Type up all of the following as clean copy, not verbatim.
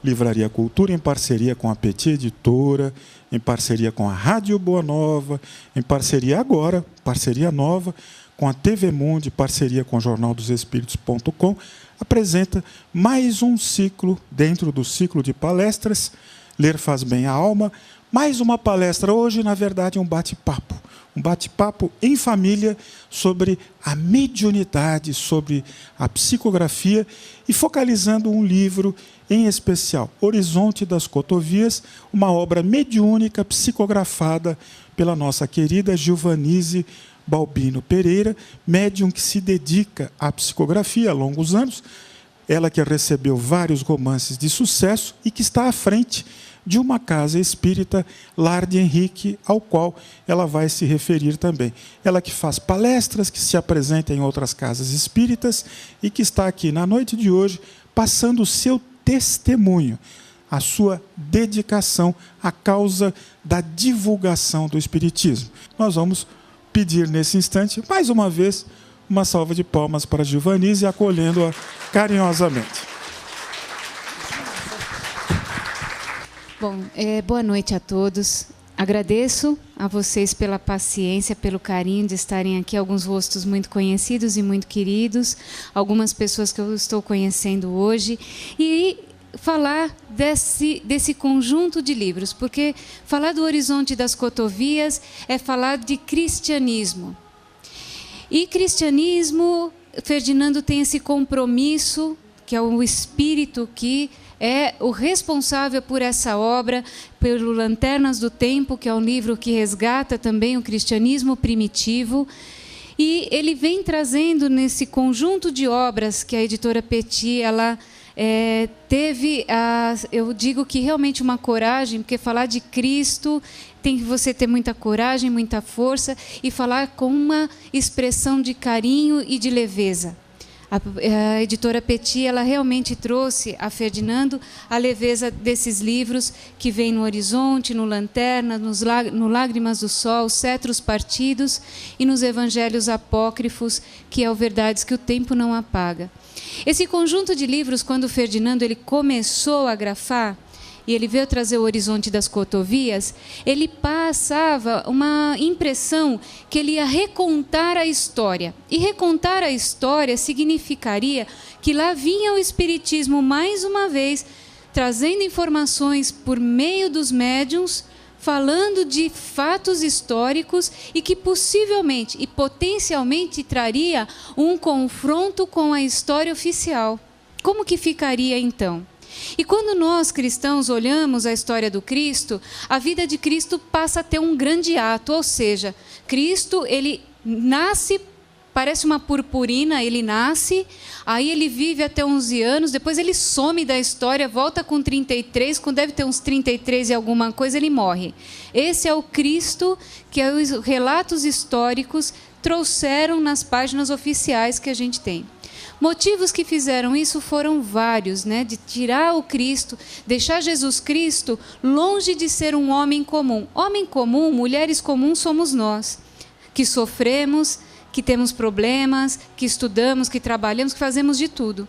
Livraria Cultura, em parceria com a Petit Editora, em parceria com a Rádio Boa Nova, em parceria agora, parceria nova, com a TV Mundi, parceria com o jornaldosespíritos.com, apresenta mais um ciclo, dentro do ciclo de palestras, Ler Faz Bem à Alma, mais uma palestra, hoje, na verdade, um bate-papo em família sobre a mediunidade, sobre a psicografia e focalizando um livro em especial, Horizonte das Cotovias, uma obra mediúnica psicografada pela nossa querida Gilvanise Balbino Pereira, médium que se dedica à psicografia há longos anos, ela que recebeu vários romances de sucesso e que está à frente de uma casa espírita, Lar de Henrique, ao qual ela vai se referir também. Ela que faz palestras, que se apresenta em outras casas espíritas e que está aqui na noite de hoje, passando o seu testemunho, a sua dedicação à causa da divulgação do espiritismo. Nós vamos pedir nesse instante, mais uma vez, uma salva de palmas para Gilvanise, acolhendo-a carinhosamente. Bom, boa noite a todos. Agradeço a vocês pela paciência, pelo carinho de estarem aqui, alguns rostos muito conhecidos e muito queridos, algumas pessoas que eu estou conhecendo hoje, e falar desse conjunto de livros, porque falar do Horizonte das Cotovias é falar de cristianismo. E cristianismo, Ferdinando tem esse compromisso, que é o espírito que é o responsável por essa obra, pelo Lanternas do Tempo, que é um livro que resgata também o cristianismo primitivo. E ele vem trazendo nesse conjunto de obras que a editora Petit, ela teve, eu digo que realmente uma coragem, porque falar de Cristo tem que você ter muita coragem, muita força, e falar com uma expressão de carinho e de leveza. A editora Petit, ela realmente trouxe a Ferdinando a leveza desses livros que vem no Horizonte, no Lanterna, no Lágrimas do Sol, Cetros Partidos e nos Evangelhos Apócrifos, que é o Verdades que o Tempo Não Apaga. Esse conjunto de livros, quando o Ferdinando ele começou a grafar, e ele veio trazer o Horizonte das Cotovias, ele passava uma impressão que ele ia recontar a história. E recontar a história significaria que lá vinha o Espiritismo mais uma vez, trazendo informações por meio dos médiuns, falando de fatos históricos e que possivelmente e potencialmente traria um confronto com a história oficial. Como que ficaria então? E quando nós, cristãos, olhamos a história do Cristo, a vida de Cristo passa a ter um grande ato, ou seja, Cristo, ele nasce, parece uma purpurina, ele nasce, aí ele vive até 11 anos, depois ele some da história, volta com 33, quando deve ter uns 33 e alguma coisa, ele morre. Esse é o Cristo que os relatos históricos trouxeram nas páginas oficiais que a gente tem. Motivos que fizeram isso foram vários, né? De tirar o Cristo, deixar Jesus Cristo longe de ser um homem comum. Homem comum, mulheres comuns somos nós, que sofremos, que temos problemas, que estudamos, que trabalhamos, que fazemos de tudo.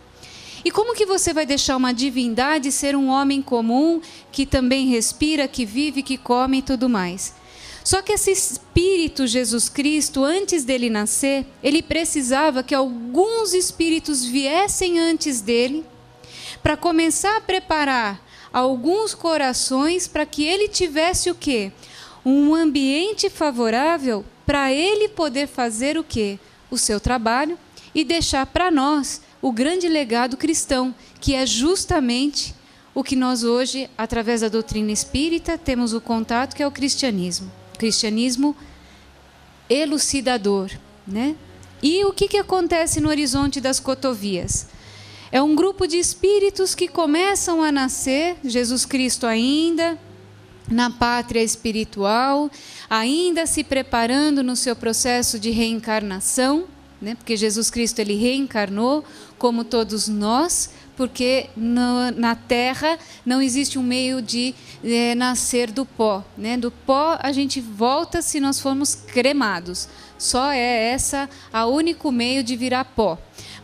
E como que você vai deixar uma divindade ser um homem comum, que também respira, que vive, que come e tudo mais? Só que esse Espírito Jesus Cristo, antes dele nascer, ele precisava que alguns espíritos viessem antes dele, para começar a preparar alguns corações para que ele tivesse o quê? Um ambiente favorável para ele poder fazer o quê? O seu trabalho e deixar para nós o grande legado cristão, que é justamente o que nós hoje, através da doutrina espírita, temos o contato, que é o cristianismo. Cristianismo elucidador, né? E o que acontece no Horizonte das Cotovias? É um grupo de espíritos que começam a nascer, Jesus Cristo ainda na pátria espiritual, ainda se preparando no seu processo de reencarnação, né? Porque Jesus Cristo ele reencarnou como todos nós, porque na Terra não existe um meio de nascer do pó, né? Do pó a gente volta se nós formos cremados. Só é essa o único meio de virar pó.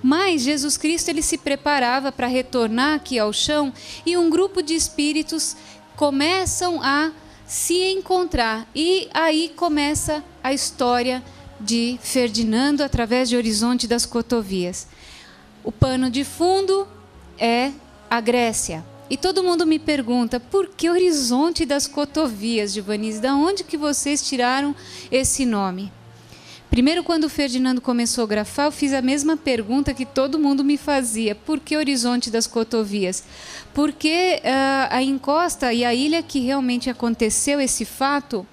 Mas Jesus Cristo ele se preparava para retornar aqui ao chão e um grupo de espíritos começam a se encontrar. E aí começa a história de Ferdinando através de Horizonte das Cotovias. O pano de fundo é a Grécia. E todo mundo me pergunta, por que Horizonte das Cotovias, Giovanise? Da onde que vocês tiraram esse nome? Primeiro, quando o Ferdinando começou a grafar, eu fiz a mesma pergunta que todo mundo me fazia. Por que Horizonte das Cotovias? Porque a encosta e a ilha que realmente aconteceu esse fato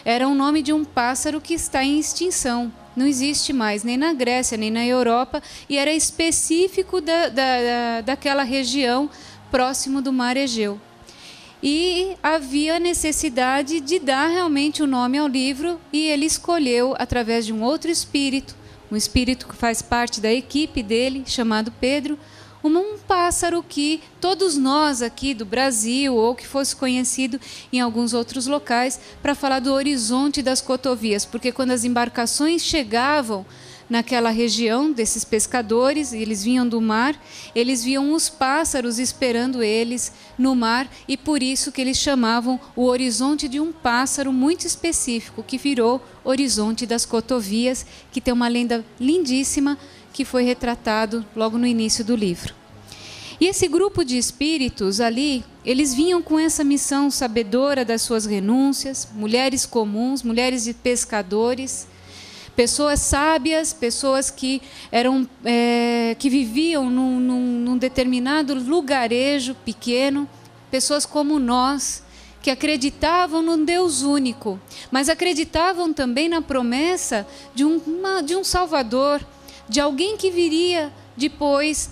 era o nome de um pássaro que está em extinção. Não existe mais, nem na Grécia, nem na Europa, e era específico daquela região próximo do Mar Egeu. E havia necessidade de dar realmente o nome ao livro, e ele escolheu, através de um outro espírito, um espírito que faz parte da equipe dele, chamado Pedro, um pássaro que todos nós aqui do Brasil, ou que fosse conhecido em alguns outros locais, para falar do Horizonte das Cotovias, porque quando as embarcações chegavam naquela região desses pescadores, eles vinham do mar, eles viam os pássaros esperando eles no mar, e por isso que eles chamavam o horizonte de um pássaro muito específico, que virou Horizonte das Cotovias, que tem uma lenda lindíssima, que foi retratado logo no início do livro. E esse grupo de espíritos ali, eles vinham com essa missão sabedora das suas renúncias, mulheres comuns, mulheres de pescadores, pessoas sábias, pessoas que que viviam num determinado lugarejo pequeno, pessoas como nós, que acreditavam num Deus único, mas acreditavam também na promessa de um Salvador, de alguém que viria depois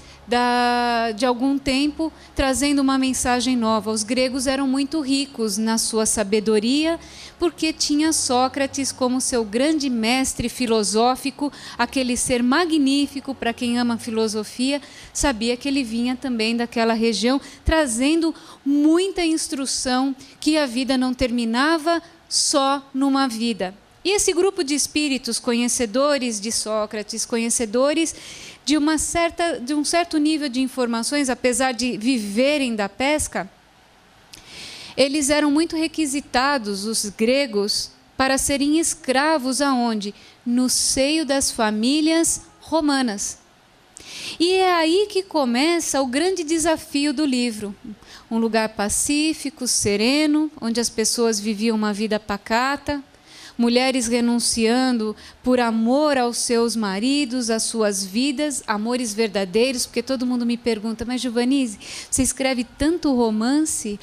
de algum tempo, trazendo uma mensagem nova. Os gregos eram muito ricos na sua sabedoria, porque tinha Sócrates como seu grande mestre filosófico, aquele ser magnífico. Para quem ama filosofia, sabia que ele vinha também daquela região, trazendo muita instrução, que a vida não terminava só numa vida. E esse grupo de espíritos, conhecedores de Sócrates, conhecedores de um certo nível de informações, apesar de viverem da pesca, eles eram muito requisitados, os gregos, para serem escravos aonde? No seio das famílias romanas. E é aí que começa o grande desafio do livro. Um lugar pacífico, sereno, onde as pessoas viviam uma vida pacata, mulheres renunciando por amor aos seus maridos, às suas vidas, amores verdadeiros, porque todo mundo me pergunta, mas Giovanise, você escreve tanto romance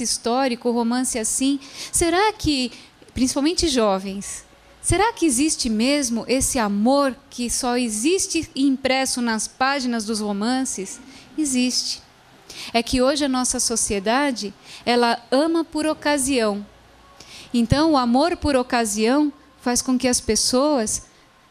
histórico, romance assim, será que, principalmente jovens, será que existe mesmo esse amor que só existe impresso nas páginas dos romances? Existe. É que hoje a nossa sociedade, ela ama por ocasião. Então, o amor por ocasião faz com que as pessoas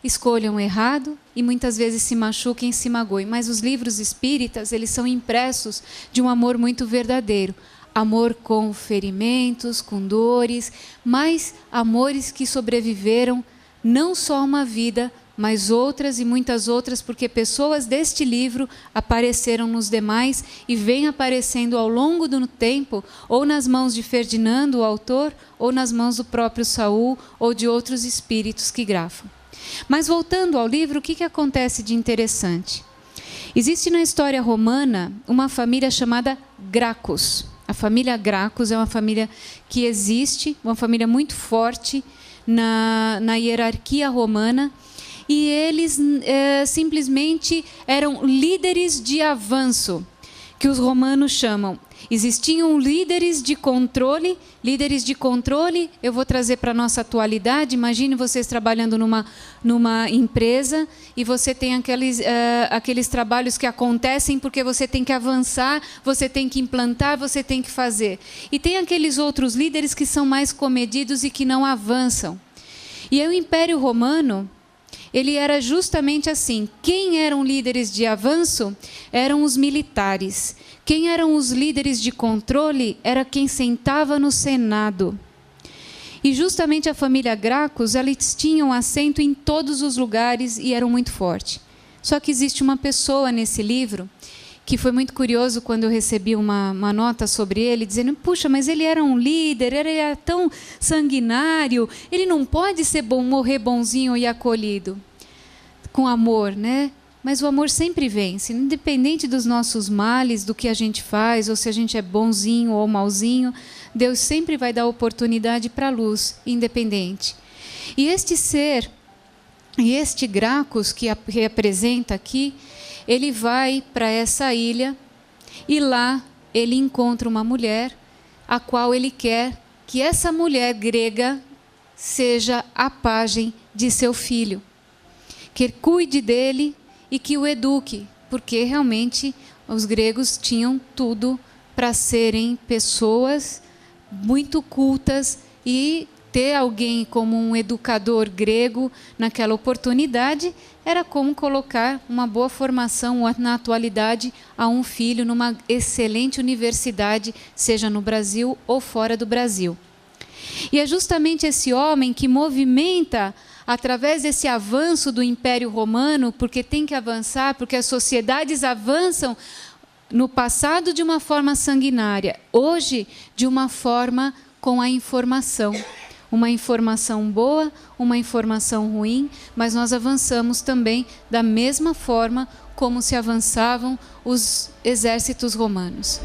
escolham errado e muitas vezes se machuquem e se magoem. Mas os livros espíritas, eles são impressos de um amor muito verdadeiro. Amor com ferimentos, com dores, mas amores que sobreviveram não só uma vida, mas outras e muitas outras, porque pessoas deste livro apareceram nos demais e vêm aparecendo ao longo do tempo, ou nas mãos de Ferdinando, o autor, ou nas mãos do próprio Saul, ou de outros espíritos que grafam. Mas voltando ao livro, o que acontece de interessante? Existe na história romana uma família chamada Gracchus. A família Gracchus é uma família que existe, uma família muito forte na hierarquia romana, e eles simplesmente eram líderes de avanço, que os romanos chamam. Existiam líderes de controle, eu vou trazer para a nossa atualidade. Imagine vocês trabalhando numa empresa e você tem aqueles trabalhos que acontecem porque você tem que avançar, você tem que implantar, você tem que fazer. E tem aqueles outros líderes que são mais comedidos e que não avançam. E o Império Romano, ele era justamente assim. Quem eram líderes de avanço eram os militares. Quem eram os líderes de controle era quem sentava no Senado. E justamente a família Gracchus, eles tinham assento em todos os lugares e eram muito fortes. Só que existe uma pessoa nesse livro que foi muito curioso quando eu recebi uma nota sobre ele, dizendo, puxa, mas ele era um líder, ele era tão sanguinário, ele não pode ser bom, morrer bonzinho e acolhido, com amor, né? Mas o amor sempre vence, independente dos nossos males, do que a gente faz, ou se a gente é bonzinho ou malzinho, Deus sempre vai dar oportunidade para a luz, independente. E este ser, e este Gracchus que representa aqui, ele vai para essa ilha e lá ele encontra uma mulher, a qual ele quer que essa mulher grega seja a pajem de seu filho, que cuide dele e que o eduque, porque realmente os gregos tinham tudo para serem pessoas muito cultas, e ter alguém como um educador grego naquela oportunidade era como colocar uma boa formação na atualidade a um filho numa excelente universidade, seja no Brasil ou fora do Brasil. E é justamente esse homem que movimenta, através desse avanço do Império Romano, porque tem que avançar, porque as sociedades avançam no passado de uma forma sanguinária, hoje de uma forma com a informação. Uma informação boa, uma informação ruim, mas nós avançamos também da mesma forma como se avançavam os exércitos romanos.